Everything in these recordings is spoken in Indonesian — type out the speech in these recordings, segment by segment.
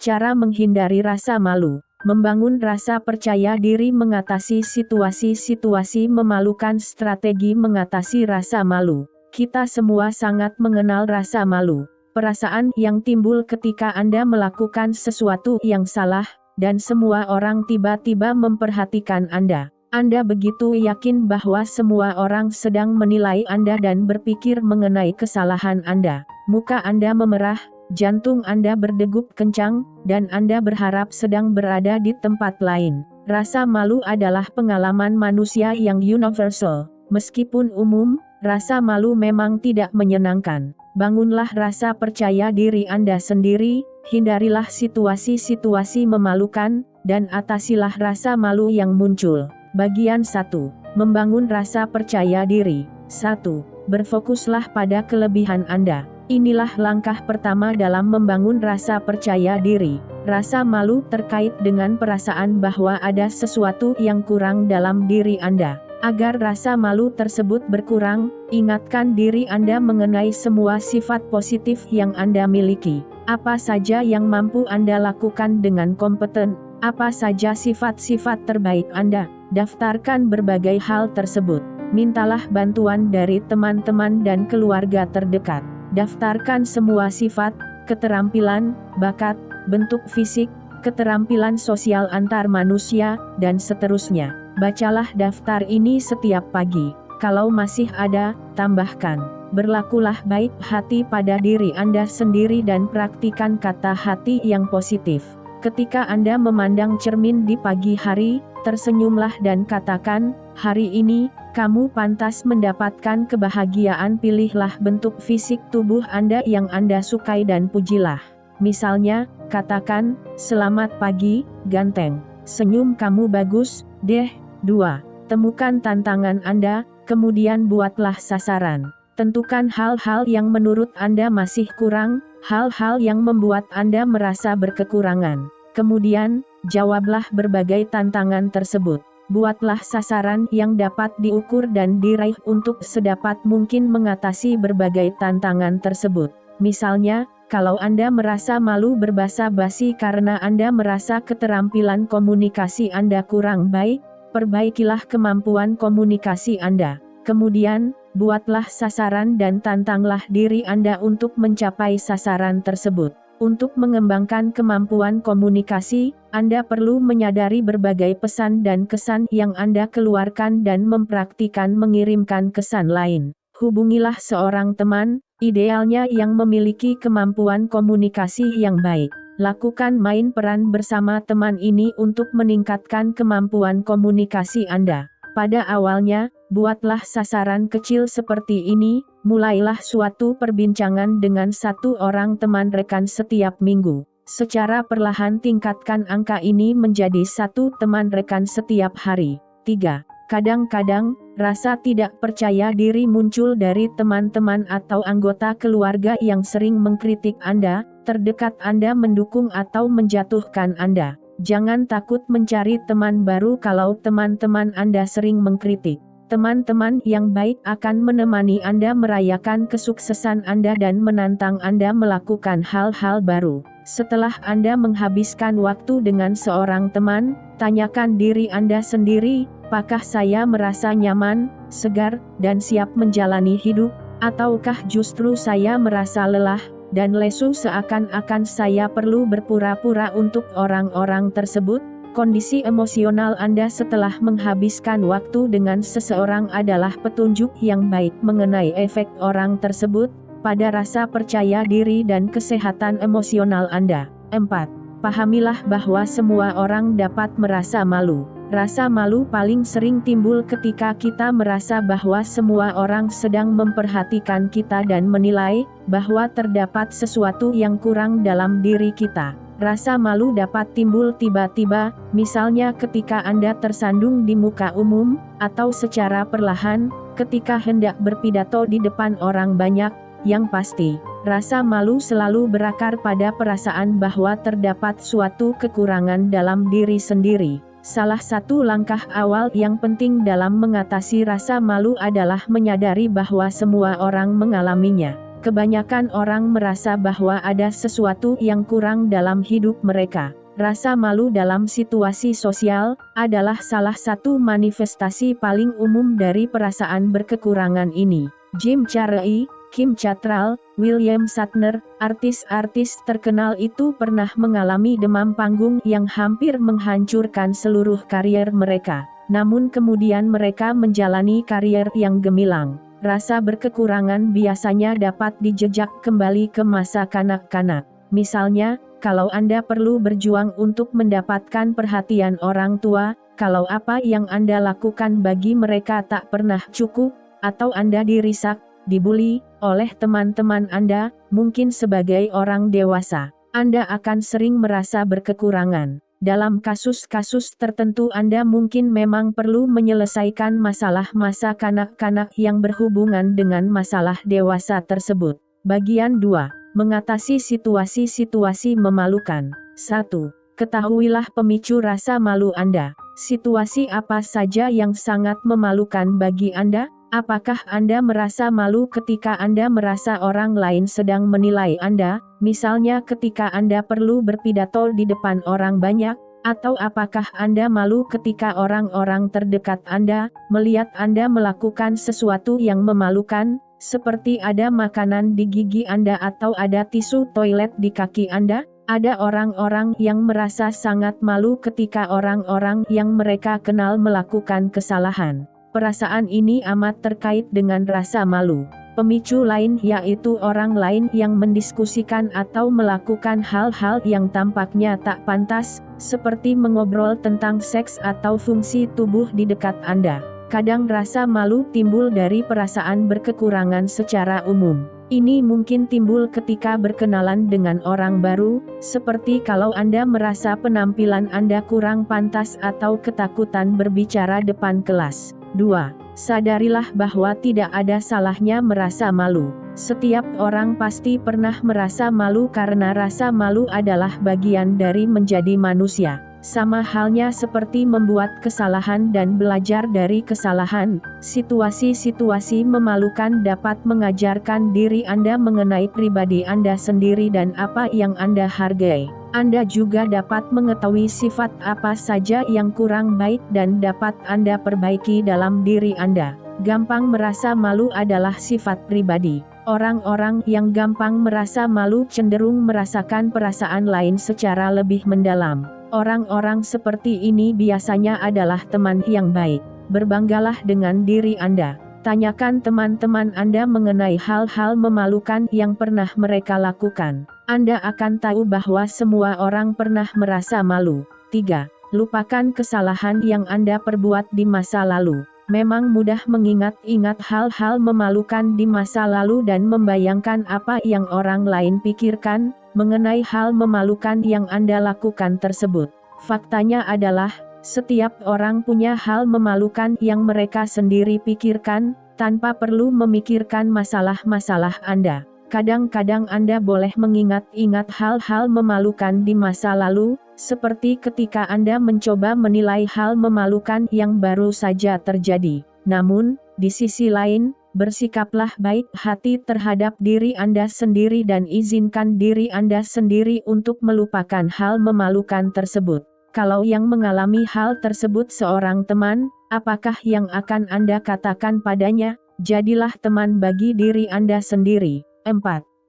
Cara menghindari rasa malu. Membangun rasa percaya diri mengatasi situasi-situasi memalukan. Strategi mengatasi rasa malu. Kita semua sangat mengenal rasa malu. Perasaan yang timbul ketika Anda melakukan sesuatu yang salah, dan semua orang tiba-tiba memperhatikan Anda. Anda begitu yakin bahwa semua orang sedang menilai Anda dan berpikir mengenai kesalahan Anda. Muka Anda memerah, jantung Anda berdegup kencang, dan Anda berharap sedang berada di tempat lain. Rasa malu adalah pengalaman manusia yang universal. Meskipun umum, rasa malu memang tidak menyenangkan. Bangunlah rasa percaya diri Anda sendiri, hindarilah situasi-situasi memalukan, dan atasilah rasa malu yang muncul. Bagian 1. Membangun rasa percaya diri. 1. Berfokuslah pada kelebihan Anda. Inilah langkah pertama dalam membangun rasa percaya diri. Rasa malu terkait dengan perasaan bahwa ada sesuatu yang kurang dalam diri Anda. Agar rasa malu tersebut berkurang, ingatkan diri Anda mengenai semua sifat positif yang Anda miliki. Apa saja yang mampu Anda lakukan dengan kompeten? Apa saja sifat-sifat terbaik Anda? Daftarkan berbagai hal tersebut. Mintalah bantuan dari teman-teman dan keluarga terdekat. Daftarkan semua sifat, keterampilan, bakat, bentuk fisik, keterampilan sosial antar manusia, dan seterusnya. Bacalah daftar ini setiap pagi. Kalau masih ada, tambahkan. Berlakulah baik hati pada diri Anda sendiri dan praktikan kata hati yang positif. Ketika Anda memandang cermin di pagi hari, tersenyumlah dan katakan, hari ini, kamu pantas mendapatkan kebahagiaan. Pilihlah bentuk fisik tubuh Anda yang Anda sukai dan pujilah. Misalnya, katakan, selamat pagi, ganteng. Senyum kamu bagus, deh. 2. Temukan tantangan Anda, kemudian buatlah sasaran. Tentukan hal-hal yang menurut Anda masih kurang, hal-hal yang membuat Anda merasa berkekurangan. Kemudian, jawablah berbagai tantangan tersebut. Buatlah sasaran yang dapat diukur dan diraih untuk sedapat mungkin mengatasi berbagai tantangan tersebut. Misalnya, kalau Anda merasa malu berbasa-basi karena Anda merasa keterampilan komunikasi Anda kurang baik, perbaikilah kemampuan komunikasi Anda. Kemudian, buatlah sasaran dan tantanglah diri Anda untuk mencapai sasaran tersebut. Untuk mengembangkan kemampuan komunikasi, Anda perlu menyadari berbagai pesan dan kesan yang Anda keluarkan dan mempraktikkan mengirimkan kesan lain. Hubungilah seorang teman, idealnya yang memiliki kemampuan komunikasi yang baik. Lakukan main peran bersama teman ini untuk meningkatkan kemampuan komunikasi Anda. Pada awalnya, buatlah sasaran kecil seperti ini, mulailah suatu perbincangan dengan satu orang teman rekan setiap minggu. Secara perlahan tingkatkan angka ini menjadi satu teman rekan setiap hari. 3. Kadang-kadang, rasa tidak percaya diri muncul dari teman-teman atau anggota keluarga yang sering mengkritik Anda, terdekat Anda mendukung atau menjatuhkan Anda. Jangan takut mencari teman baru kalau teman-teman Anda sering mengkritik. Teman-teman yang baik akan menemani Anda merayakan kesuksesan Anda dan menantang Anda melakukan hal-hal baru. Setelah Anda menghabiskan waktu dengan seorang teman, tanyakan diri Anda sendiri, apakah saya merasa nyaman, segar, dan siap menjalani hidup, ataukah justru saya merasa lelah dan lesu seakan-akan saya perlu berpura-pura untuk orang-orang tersebut? Kondisi emosional Anda setelah menghabiskan waktu dengan seseorang adalah petunjuk yang baik mengenai efek orang tersebut pada rasa percaya diri dan kesehatan emosional Anda. 4. Pahamilah bahwa semua orang dapat merasa malu. Rasa malu paling sering timbul ketika kita merasa bahwa semua orang sedang memperhatikan kita dan menilai bahwa terdapat sesuatu yang kurang dalam diri kita. Rasa malu dapat timbul tiba-tiba, misalnya ketika Anda tersandung di muka umum, atau secara perlahan, ketika hendak berpidato di depan orang banyak. Yang pasti, rasa malu selalu berakar pada perasaan bahwa terdapat suatu kekurangan dalam diri sendiri. Salah satu langkah awal yang penting dalam mengatasi rasa malu adalah menyadari bahwa semua orang mengalaminya. Kebanyakan orang merasa bahwa ada sesuatu yang kurang dalam hidup mereka. Rasa malu dalam situasi sosial adalah salah satu manifestasi paling umum dari perasaan berkekurangan ini. Jim Carrey, Kim Cattrall, William Shatner, artis-artis terkenal itu pernah mengalami demam panggung yang hampir menghancurkan seluruh karier mereka. Namun kemudian mereka menjalani karier yang gemilang. Rasa berkekurangan biasanya dapat dijejak kembali ke masa kanak-kanak. Misalnya, kalau Anda perlu berjuang untuk mendapatkan perhatian orang tua, kalau apa yang Anda lakukan bagi mereka tak pernah cukup, atau Anda dirisak, dibuli, oleh teman-teman Anda, mungkin sebagai orang dewasa, Anda akan sering merasa berkekurangan. Dalam kasus-kasus tertentu Anda mungkin memang perlu menyelesaikan masalah masa kanak-kanak yang berhubungan dengan masalah dewasa tersebut. Bagian 2. Mengatasi situasi-situasi memalukan. 1. Ketahuilah pemicu rasa malu Anda. Situasi apa saja yang sangat memalukan bagi Anda? Apakah Anda merasa malu ketika Anda merasa orang lain sedang menilai Anda, misalnya ketika Anda perlu berpidato di depan orang banyak? Atau apakah Anda malu ketika orang-orang terdekat Anda melihat Anda melakukan sesuatu yang memalukan, seperti ada makanan di gigi Anda atau ada tisu toilet di kaki Anda? Ada orang-orang yang merasa sangat malu ketika orang-orang yang mereka kenal melakukan kesalahan. Perasaan ini amat terkait dengan rasa malu. Pemicu lain yaitu orang lain yang mendiskusikan atau melakukan hal-hal yang tampaknya tak pantas, seperti mengobrol tentang seks atau fungsi tubuh di dekat Anda. Kadang rasa malu timbul dari perasaan berkekurangan secara umum. Ini mungkin timbul ketika berkenalan dengan orang baru, seperti kalau Anda merasa penampilan Anda kurang pantas atau ketakutan berbicara depan kelas. 2. Sadarilah bahwa tidak ada salahnya merasa malu. Setiap orang pasti pernah merasa malu karena rasa malu adalah bagian dari menjadi manusia. Sama halnya seperti membuat kesalahan dan belajar dari kesalahan, situasi-situasi memalukan dapat mengajarkan diri Anda mengenai pribadi Anda sendiri dan apa yang Anda hargai. Anda juga dapat mengetahui sifat apa saja yang kurang baik dan dapat Anda perbaiki dalam diri Anda. Gampang merasa malu adalah sifat pribadi. Orang-orang yang gampang merasa malu cenderung merasakan perasaan lain secara lebih mendalam. Orang-orang seperti ini biasanya adalah teman yang baik. Berbanggalah dengan diri Anda. Tanyakan teman-teman Anda mengenai hal-hal memalukan yang pernah mereka lakukan. Anda akan tahu bahwa semua orang pernah merasa malu. 3. Lupakan kesalahan yang Anda perbuat di masa lalu. Memang mudah mengingat-ingat hal-hal memalukan di masa lalu dan membayangkan apa yang orang lain pikirkan mengenai hal memalukan yang Anda lakukan tersebut. Faktanya adalah, setiap orang punya hal memalukan yang mereka sendiri pikirkan, tanpa perlu memikirkan masalah-masalah Anda. Kadang-kadang Anda boleh mengingat-ingat hal-hal memalukan di masa lalu, seperti ketika Anda mencoba menilai hal memalukan yang baru saja terjadi. Namun, di sisi lain, bersikaplah baik hati terhadap diri Anda sendiri dan izinkan diri Anda sendiri untuk melupakan hal memalukan tersebut. Kalau yang mengalami hal tersebut seorang teman, apakah yang akan Anda katakan padanya? Jadilah teman bagi diri Anda sendiri. 4.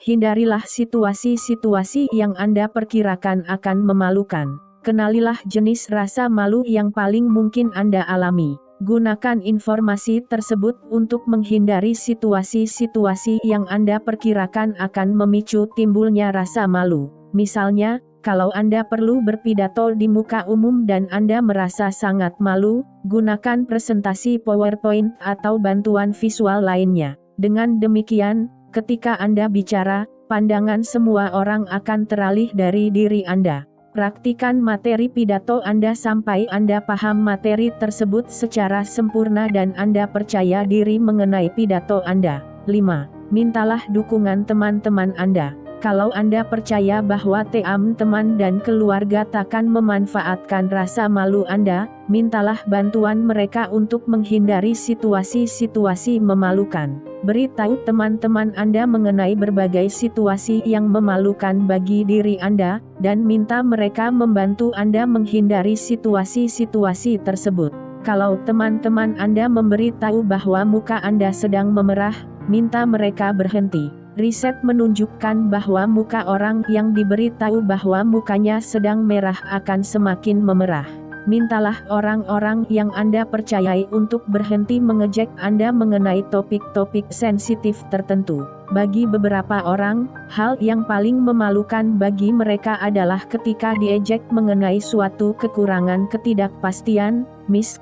Hindarilah situasi-situasi yang Anda perkirakan akan memalukan. Kenalilah jenis rasa malu yang paling mungkin Anda alami. Gunakan informasi tersebut untuk menghindari situasi-situasi yang Anda perkirakan akan memicu timbulnya rasa malu. Misalnya, kalau Anda perlu berpidato di muka umum dan Anda merasa sangat malu, gunakan presentasi PowerPoint atau bantuan visual lainnya. Dengan demikian, ketika Anda bicara, pandangan semua orang akan teralih dari diri Anda. Praktikan materi pidato Anda sampai Anda paham materi tersebut secara sempurna dan Anda percaya diri mengenai pidato Anda. 5. Mintalah dukungan teman-teman Anda. Kalau Anda percaya bahwa teman dan keluarga takkan memanfaatkan rasa malu Anda, mintalah bantuan mereka untuk menghindari situasi-situasi memalukan. Beritahu teman-teman Anda mengenai berbagai situasi yang memalukan bagi diri Anda, dan minta mereka membantu Anda menghindari situasi-situasi tersebut. Kalau teman-teman Anda memberitahu bahwa muka Anda sedang memerah, minta mereka berhenti. Riset menunjukkan bahwa muka orang yang diberitahu bahwa mukanya sedang merah akan semakin memerah. Mintalah orang-orang yang Anda percayai untuk berhenti mengejek Anda mengenai topik-topik sensitif tertentu. Bagi beberapa orang, hal yang paling memalukan bagi mereka adalah ketika diejek mengenai suatu kekurangan ketidakpastian,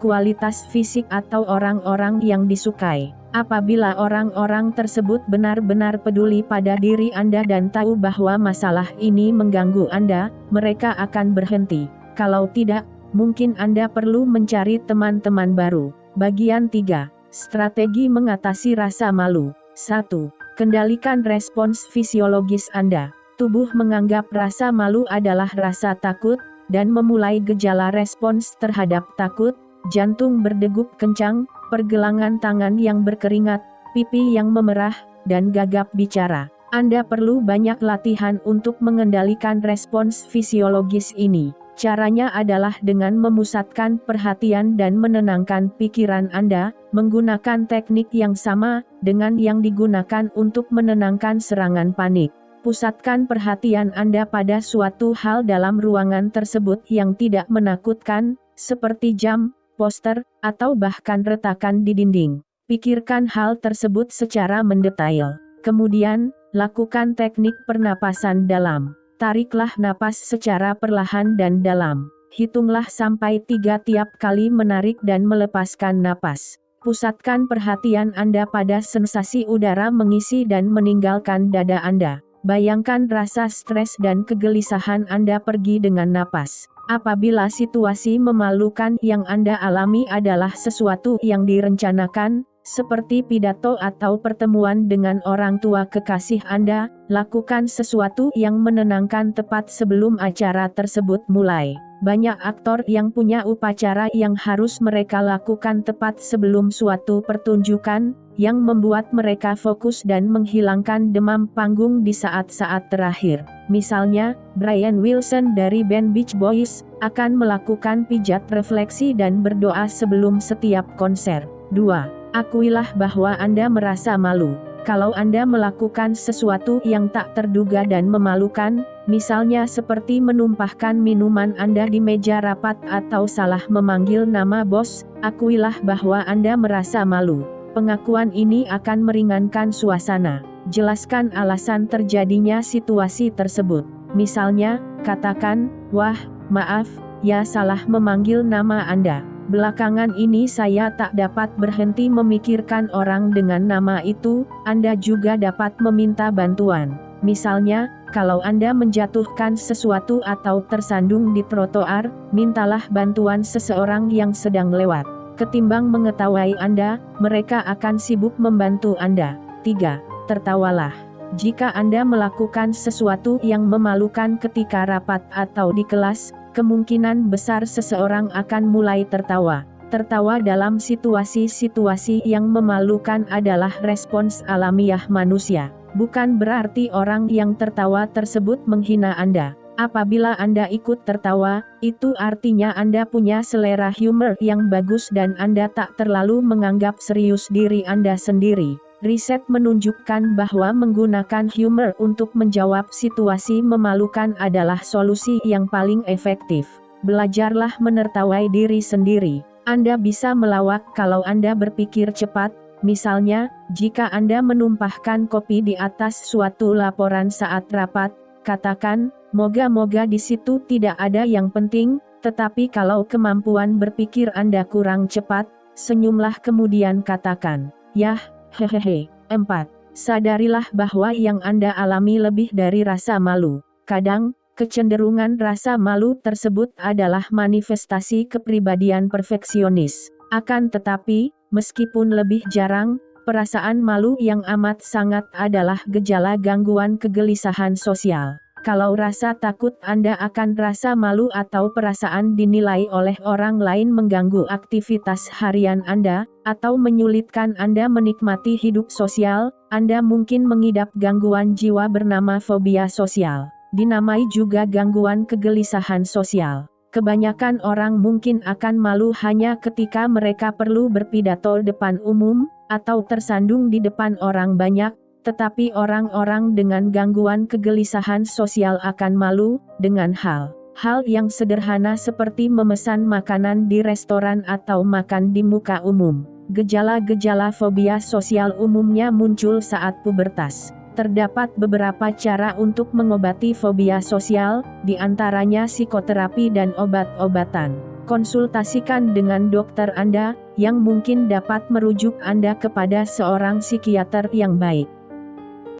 kualitas fisik atau orang-orang yang disukai. Apabila orang-orang tersebut benar-benar peduli pada diri Anda dan tahu bahwa masalah ini mengganggu Anda, mereka akan berhenti. Kalau tidak, mungkin Anda perlu mencari teman-teman baru. Bagian 3. Strategi mengatasi rasa malu. 1. Kendalikan respons fisiologis Anda. Tubuh menganggap rasa malu adalah rasa takut, dan memulai gejala respons terhadap takut, jantung berdegup kencang, pergelangan tangan yang berkeringat, pipi yang memerah, dan gagap bicara. Anda perlu banyak latihan untuk mengendalikan respons fisiologis ini. Caranya adalah dengan memusatkan perhatian dan menenangkan pikiran Anda, menggunakan teknik yang sama dengan yang digunakan untuk menenangkan serangan panik. Pusatkan perhatian Anda pada suatu hal dalam ruangan tersebut yang tidak menakutkan, seperti jam, poster, atau bahkan retakan di dinding. Pikirkan hal tersebut secara mendetail. Kemudian, lakukan teknik pernapasan dalam. Tariklah napas secara perlahan dan dalam. Hitunglah sampai 3 tiap kali menarik dan melepaskan napas. Pusatkan perhatian Anda pada sensasi udara mengisi dan meninggalkan dada Anda. Bayangkan rasa stres dan kegelisahan Anda pergi dengan napas. Apabila situasi memalukan yang Anda alami adalah sesuatu yang direncanakan, seperti pidato atau pertemuan dengan orang tua kekasih Anda, lakukan sesuatu yang menenangkan tepat sebelum acara tersebut mulai. Banyak aktor yang punya upacara yang harus mereka lakukan tepat sebelum suatu pertunjukan, yang membuat mereka fokus dan menghilangkan demam panggung di saat-saat terakhir. Misalnya, Brian Wilson dari band Beach Boys, akan melakukan pijat refleksi dan berdoa sebelum setiap konser. 2. Akuilah bahwa Anda merasa malu. Kalau Anda melakukan sesuatu yang tak terduga dan memalukan, misalnya seperti menumpahkan minuman Anda di meja rapat atau salah memanggil nama bos, akuilah bahwa Anda merasa malu. Pengakuan ini akan meringankan suasana. Jelaskan alasan terjadinya situasi tersebut. Misalnya, katakan, "Wah, maaf, ya salah memanggil nama Anda. Belakangan ini saya tak dapat berhenti memikirkan orang dengan nama itu." Anda juga dapat meminta bantuan. Misalnya, kalau Anda menjatuhkan sesuatu atau tersandung di trotoar, mintalah bantuan seseorang yang sedang lewat. Ketimbang mengetahui Anda, mereka akan sibuk membantu Anda. 3. Tertawalah. Jika Anda melakukan sesuatu yang memalukan ketika rapat atau di kelas, kemungkinan besar seseorang akan mulai tertawa. Tertawa dalam situasi-situasi yang memalukan adalah respons alamiah manusia. Bukan berarti orang yang tertawa tersebut menghina Anda. Apabila Anda ikut tertawa, itu artinya Anda punya selera humor yang bagus dan Anda tak terlalu menganggap serius diri Anda sendiri. Riset menunjukkan bahwa menggunakan humor untuk menjawab situasi memalukan adalah solusi yang paling efektif. Belajarlah menertawai diri sendiri. Anda bisa melawak kalau Anda berpikir cepat, misalnya, jika Anda menumpahkan kopi di atas suatu laporan saat rapat, katakan, "Moga-moga di situ tidak ada yang penting," tetapi kalau kemampuan berpikir Anda kurang cepat, senyumlah kemudian katakan, "Yah, hehehe." 4. Sadarilah bahwa yang Anda alami lebih dari rasa malu. Kadang, kecenderungan rasa malu tersebut adalah manifestasi kepribadian perfeksionis. Akan tetapi, meskipun lebih jarang, perasaan malu yang amat sangat adalah gejala gangguan kegelisahan sosial. Kalau rasa takut Anda akan rasa malu atau perasaan dinilai oleh orang lain mengganggu aktivitas harian Anda, atau menyulitkan Anda menikmati hidup sosial. Anda mungkin mengidap gangguan jiwa bernama fobia sosial, dinamai juga gangguan kegelisahan sosial. Kebanyakan orang mungkin akan malu hanya ketika mereka perlu berpidato depan umum, atau tersandung di depan orang banyak, tetapi orang-orang dengan gangguan kegelisahan sosial akan malu dengan hal yang sederhana seperti memesan makanan di restoran atau makan di muka umum. Gejala-gejala fobia sosial umumnya muncul saat pubertas. Terdapat beberapa cara untuk mengobati fobia sosial, di antaranya psikoterapi dan obat-obatan. Konsultasikan dengan dokter Anda, yang mungkin dapat merujuk Anda kepada seorang psikiater yang baik.